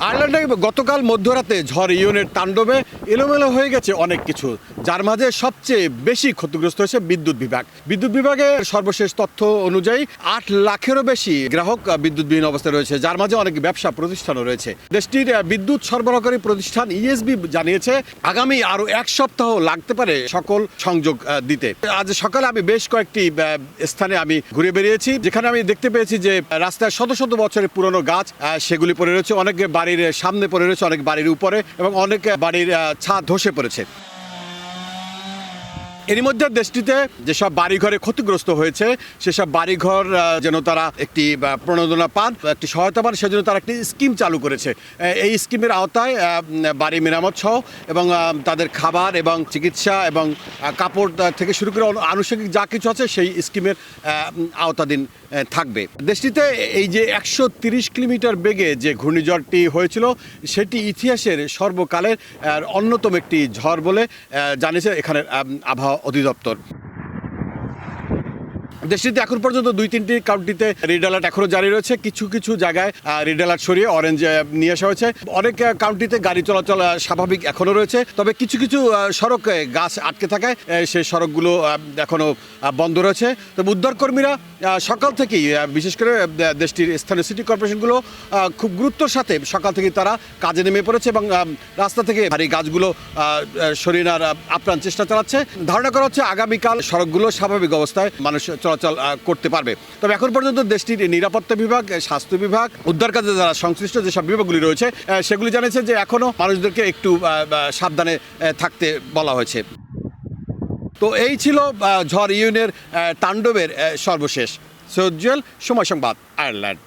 আয়ারল্যান্ডে গতকাল মধ্যরাতে ঝড় ইউনের তাণ্ডবে এলোমেলো হয়ে গেছে অনেক কিছু, যার মাঝে সবচেয়ে বেশি ক্ষতিগ্রস্ত হয়েছে বিদ্যুৎ বিভাগ। বিদ্যুৎ বিভাগের সর্বশেষ তথ্য অনুযায়ী 8 লাখেরও বেশি গ্রাহক বিদ্যুৎবিহীন অবস্থায় রয়েছে, যার মাঝে অনেক ব্যবসা প্রতিষ্ঠানও রয়েছে। দেশটির বিদ্যুৎ সরবরাহকারী প্রতিষ্ঠান ইএসবি জানিয়েছে আগামী আরও 1 সপ্তাহ লাগতে পারে সকল সংযোগ দিতে। আজ সকালে আমি বেশ কয়েকটি স্থানে আমি ঘুরে বেরিয়েছি, যেখানে আমি দেখতে পেয়েছি যে রাস্তায় শত শত বছরের পুরনো গাছ সেগুলি পড়ে রয়েছে, অনেক বাড়ির সামনে পড়ে রয়েছে, অনেক বাড়ির উপরে, এবং অনেক বাড়ির ছাদ ধসে পড়েছে। এর মধ্যে দেশটিতে যেসব বাড়িঘরে ক্ষতিগ্রস্ত হয়েছে সেসব বাড়িঘর যেন তারা একটি প্রণোদনা পান, একটি সহায়তা পান, সেজন্য তারা একটি স্কিম চালু করেছে। এই স্কিমের আওতায় বাড়ি মেরামত সহ এবং তাদের খাবার এবং চিকিৎসা এবং কাপড় থেকে শুরু করে আনুষঙ্গিক যা কিছু আছে সেই স্কিমের আওতাধীন থাকবে। দেশটিতে এই যে 130 কিলোমিটার বেগে যে ঘূর্ণিঝড়টি হয়েছিল সেটি ইতিহাসের সর্বকালের অন্যতম একটি ঝড় বলে জানিয়েছে এখানের আবহাওয়া অধিদপ্তর। দেশটিতে এখন পর্যন্ত 2-3টি কাউন্টিতে রেড অ্যালার্ট এখনো জারি রয়েছে। কিছু কিছু জায়গায় রেড অ্যালার্ট সরিয়ে অরেঞ্জ নিয়ে আসা হয়েছে। অনেক কাউন্টিতে গাড়ি চলাচল স্বাভাবিক এখনো রয়েছে, তবে কিছু কিছু সড়কে গাছ আটকে থাকায় সেই সড়কগুলো এখনো বন্ধ রয়েছে। তবে উদ্ধারকর্মীরা সকাল থেকেই, বিশেষ করে দেশটির স্থানীয় সিটি কর্পোরেশনগুলো খুব গুরুত্বের সাথে সকাল থেকেই তারা কাজে নেমে পড়েছে এবং রাস্তা থেকে ভারী গাছগুলো সরিয়ে নেওয়ার আপ্রাণ চেষ্টা চালাচ্ছে। ধারণা করা হচ্ছে আগামীকাল সড়কগুলো স্বাভাবিক অবস্থায় মানুষ চলাচল করতে পারবে। তবে এখন পর্যন্ত দেশটির নিরাপত্তা বিভাগ, স্বাস্থ্য বিভাগ, উদ্ধার কাজে যারা সংশ্লিষ্ট যেসব বিভাগগুলি রয়েছে সেগুলি জানিয়েছে যে এখনও মানুষদেরকে একটু সাবধানে থাকতে বলা হয়েছে। তো এই ছিল ঝড় ইউনের তাণ্ডবের সর্বশেষ। সৈয়দ জুয়েল, সময় সংবাদ, আয়ারল্যান্ড।